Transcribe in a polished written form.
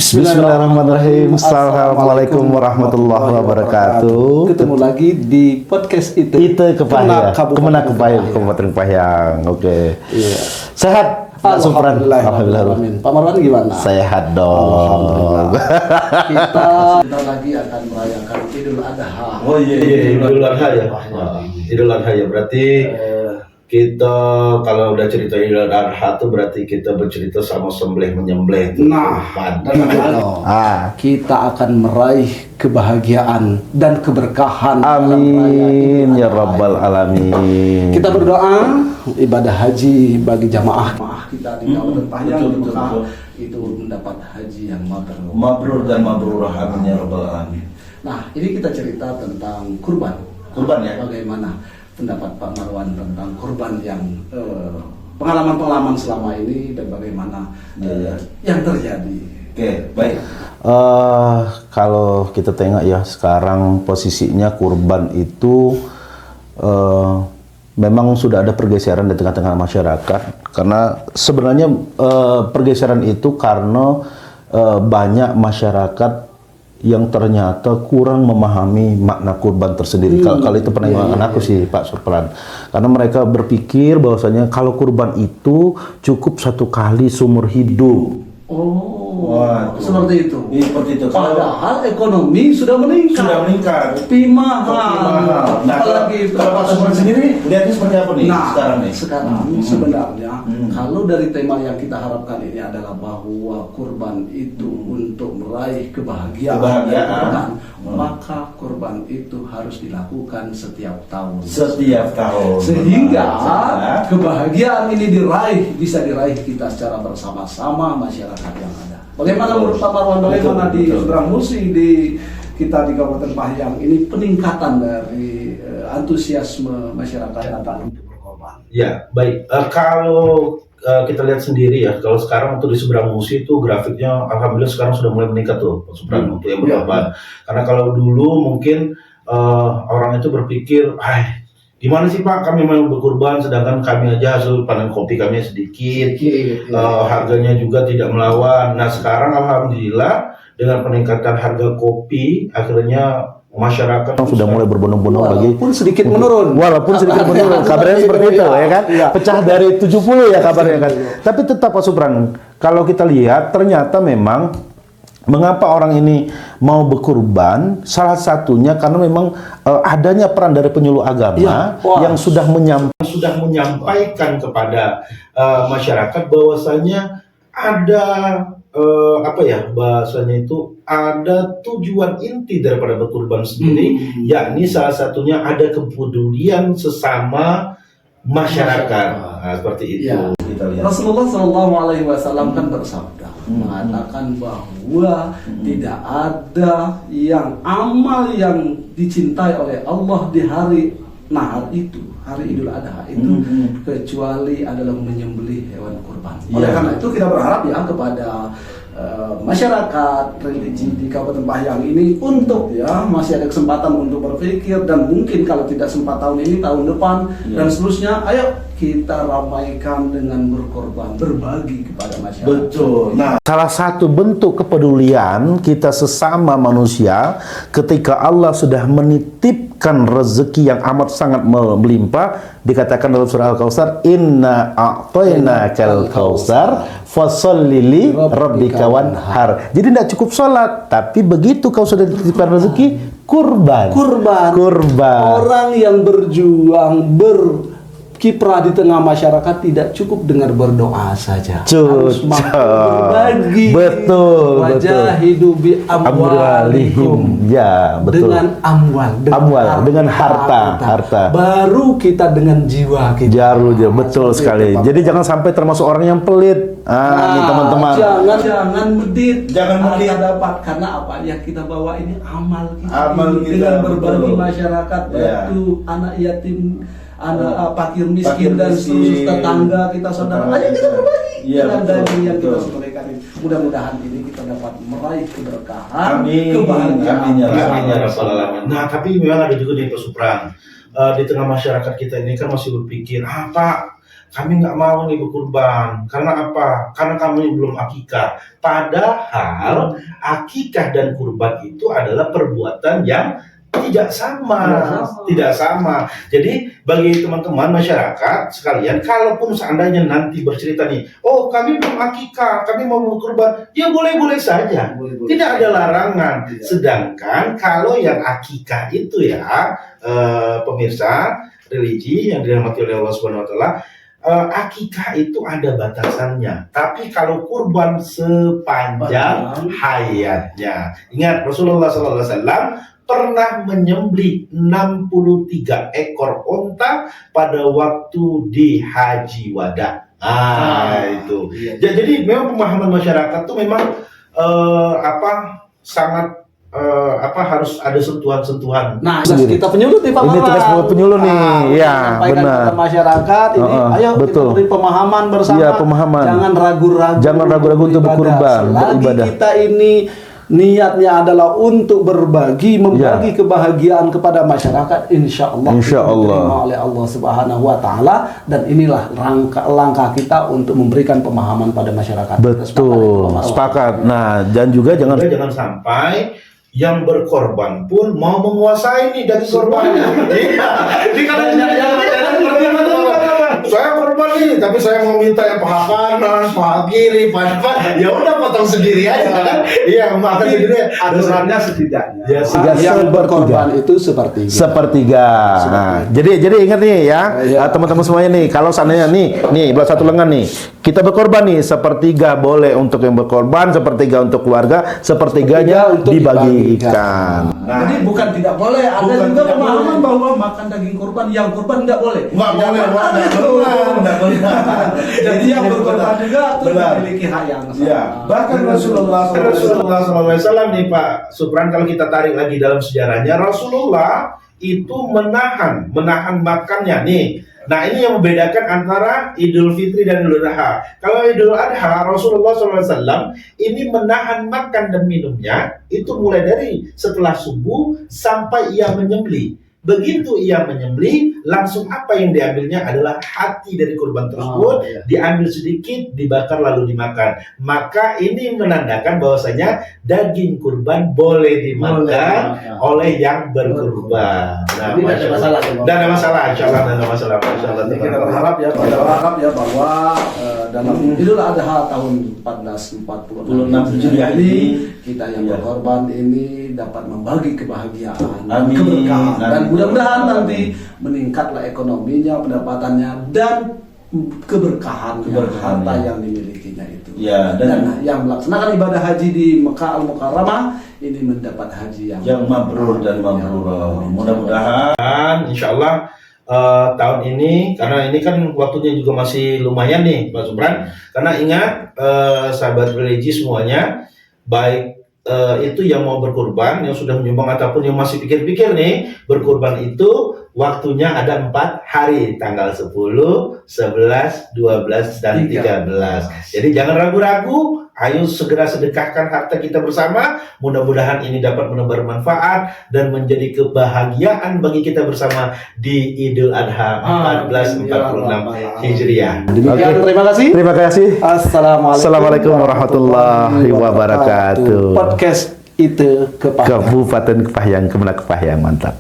Bismillahirrahmanirrahim. Assalamualaikum warahmatullahi wabarakatuh. Ketemu lagi di podcast itu Kepahang, Kabupaten Kepahang. Oke. Iya. Sehat Pak Supran? Alhamdulillah. Pak Marwan gimana? Sehat dong. Alhamdulillah. Kita lagi akan merayakan Idul Adha. Oh iya, Idul Adha ya. Idul Adha ya, berarti kita kalau udah cerita Idul Adha itu berarti kita bercerita sama sembelih menyembelih. Nah, kita akan meraih kebahagiaan dan keberkahan. Amin ya rabbal alamin. Kita berdoa ibadah haji bagi jamaah kita di Kabupaten Pahang itu mendapat haji yang Mabrur dan mabrurah, amin ya rabbal alamin. Nah, ini kita cerita tentang kurban. Kurban ya. Bagaimana pendapat Pak Marwan tentang kurban yang pengalaman-pengalaman selama ini dan bagaimana yang terjadi. Oke, baik. Kalau kita tengok ya sekarang posisinya kurban itu memang sudah ada pergeseran di tengah-tengah masyarakat, karena sebenarnya pergeseran itu karena banyak masyarakat yang ternyata kurang memahami makna kurban tersendiri. Kalau itu penanggapan aku sih Pak Surpran, karena mereka berpikir bahwasanya kalau kurban itu cukup satu kali seumur hidup. Seperti itu. Seperti itu. Padahal ekonomi sudah meningkat. Tapi mahal. Nah, apalagi kalau Pak Supran sendiri lihatnya seperti apa nih sekarang nih? Sekarang sebenarnya kalau dari tema yang kita harapkan ini adalah bahwa kurban itu untuk meraih kebahagiaan. Maka kurban itu harus dilakukan setiap tahun. Sehingga kebahagiaan ini bisa diraih kita secara bersama-sama masyarakat yang ada. Bagaimana menurut Pak Marwan, bagaimana di seberang musi di kita di Kabupaten Pahang ini peningkatan dari antusiasme masyarakat datang untuk berkorban? Ya, baik. Kalau kita lihat sendiri ya, kalau sekarang untuk di seberang musi itu grafiknya alhamdulillah sekarang sudah mulai meningkat tuh Pak Supran untuk yang berkorban. Karena kalau dulu mungkin orang itu berpikir, gimana sih Pak kami mau berkurban sedangkan kami aja hasil panen kopi kami sedikit, harganya juga tidak melawan. Nah sekarang alhamdulillah dengan peningkatan harga kopi akhirnya masyarakat sudah mulai berbondong-bondong lagi. Walaupun sedikit menurun. Kabarnya seperti itu ya kan. Pecah dari 70 ya kabarnya kan. Tapi tetap Pak Supran, kalau kita lihat ternyata memang mengapa orang ini mau berkurban, salah satunya karena memang adanya peran dari penyuluh agama yang sudah menyampaikan kepada masyarakat bahwasanya ada bahasanya itu ada tujuan inti daripada berkurban sendiri, yakni salah satunya ada kepedulian sesama masyarakat. Nah, seperti itu. Kita lihat. Rasulullah SAW kan bersabda mengatakan bahwa tidak ada yang amal yang dicintai oleh Allah di hari nahar itu, hari Idul Adha itu, kecuali adalah menyembelih hewan kurban. Oleh karena itu kita berharap ya kepada masyarakat religi di Kabupaten Pahang ini untuk masih ada kesempatan untuk berpikir, dan mungkin kalau tidak sempat tahun ini, tahun depan dan seterusnya, ayo kita ramaikan dengan berkorban, berbagi kepada masyarakat. Betul. Nah, salah satu bentuk kepedulian kita sesama manusia ketika Allah sudah menitipkan rezeki yang amat sangat melimpah, dikatakan dalam surah Al-Kautsar, inna a'tainakal kautsar fasholli li rabbika wanhar. Jadi tidak cukup sholat, tapi begitu kau sudah dititipkan rezeki, kurban. Orang yang berjuang kiprah di tengah masyarakat tidak cukup dengan berdoa saja, harus mampu berbagi. Betul. Hidup bi amwalihim. Ya, betul. Dengan dengan harta. Baru kita dengan jiwa kita. Betul sekali. Jadi jangan sampai termasuk orang yang pelit. Nih teman-teman. Jangan medit. Dapat, karena apa? Yang kita bawa ini amal kita. Dengan berbagi masyarakat, bantu anak yatim, anak fakir miskin dan seluruh tetangga kita, saudara. Ayo kita berbagi dengan daging yang kita sembelihkan ini. Mudah-mudahan ini kita dapat meraih keberkahan, kebahagiaan. Amin ya rabbal alamin. Nah, tapi memang ada juga nih Pak Supran, di tengah masyarakat kita ini kan masih berpikir, Pak, kami nggak mau nih berkurban. Karena apa? Karena kami belum akikah. Padahal akikah dan kurban itu adalah perbuatan yang tidak sama. Jadi bagi teman-teman masyarakat sekalian, kalaupun seandainya nanti bercerita nih, oh kami belum akikah, kami mau berkurban, ya boleh-boleh saja, tidak ada larangan. Sedangkan kalau yang akikah itu ya, pemirsa religi yang dirahmati oleh Allah Subhanahu Wa Taala, akikah itu ada batasannya. Tapi kalau kurban sepanjang hayatnya, ingat Rasulullah SAW pernah menyembelih 63 ekor onta pada waktu di Haji Wada. Itu. Iya. Jadi memang pemahaman masyarakat tuh memang sangat harus ada sentuhan-sentuhan. Nah, Sendiri. kita penyuluh nih Pak Ini Marwan. tugas penyuluh nih, ya menyampaikan benar. kepada masyarakat ini, ayo betul. kita beri pemahaman bersama. Iya, pemahaman. Jangan ragu-ragu. Jangan ragu-ragu untuk berkurban, Selagi beribadah. kita ini niatnya adalah untuk berbagi, membagi kebahagiaan kepada masyarakat, insya Allah diterima oleh Allah Subhanahu Wa Taala, dan inilah langkah kita untuk memberikan pemahaman pada masyarakat. Betul, sepakat. Nah, dan juga jangan sampai yang berkorban pun mau menguasai nih dari korbannya. Jadi kalau saya korban nih, tapi saya mau minta yang paha kanan, paha kiri, paha depan, ya udah potong sendiri aja kan. Iya, makan sendiri. Aturannya setidaknya. Ya, yang berkorban itu sepertiga. Nah, jadi ingat nih ya, teman-teman semuanya nih, kalau seandainya nih belah satu lengan nih, kita berkorban nih, sepertiga boleh untuk yang berkorban, sepertiga untuk keluarga, sepertiganya untuk dibagikan. Nah, jadi bukan tidak boleh, ada juga pemahaman bahwa makan daging kurban, yang kurban tidak boleh. Jadi yang berkorban juga itu memiliki hak yang sama. Ya, bahkan Rasulullah SAW nih Pak Supran, kalau kita tarik lagi dalam sejarahnya, Rasulullah itu menahan makannya nih. Nah, ini yang membedakan antara Idul Fitri dan Idul Adha. Kalau Idul Adha, Rasulullah SAW ini menahan makan dan minumnya itu mulai dari setelah subuh sampai ia menyembelih. Begitu ia menyembelih, langsung apa yang diambilnya adalah hati dari kurban tersebut, diambil sedikit, dibakar lalu dimakan. Maka ini menandakan bahwasanya daging kurban boleh dimakan oleh yang berkurban. Nah, tidak ada masalah. Tidak ada masalah, insya Allah tidak ada masalah. Kita berharap ya bahwa dalam Idul Adha tahun 1446 Hijriah ini, kita yang berkorban ini dapat membagi kebahagiaan, keberkahan, dan mudah-mudahan nanti meningkatlah ekonominya, pendapatannya, dan keberkahan harta yang dimilikinya itu. Ya, dan yang melaksanakan ibadah haji di Mekah Al-Mukarramah ini mendapat haji yang mabrur dan mabrur. Mudah-mudahan insya Allah tahun ini, karena ini kan waktunya juga masih lumayan nih Pak Supran, karena ingat sahabat religi semuanya, baik itu yang mau berkurban, yang sudah menyumbang ataupun yang masih pikir-pikir nih berkurban, itu waktunya ada 4 hari, tanggal 10, 11, 12, dan 13. Jadi jangan ragu-ragu, ayo segera sedekahkan harta kita bersama. Mudah-mudahan ini dapat menebar manfaat dan menjadi kebahagiaan bagi kita bersama di Idul Adha 1446 Hijriah. Demikian, terima kasih. Assalamualaikum warahmatullahi wabarakatuh. Podcast itu Kabupaten Kepahyang, Kemenang Kepahyang, mantap.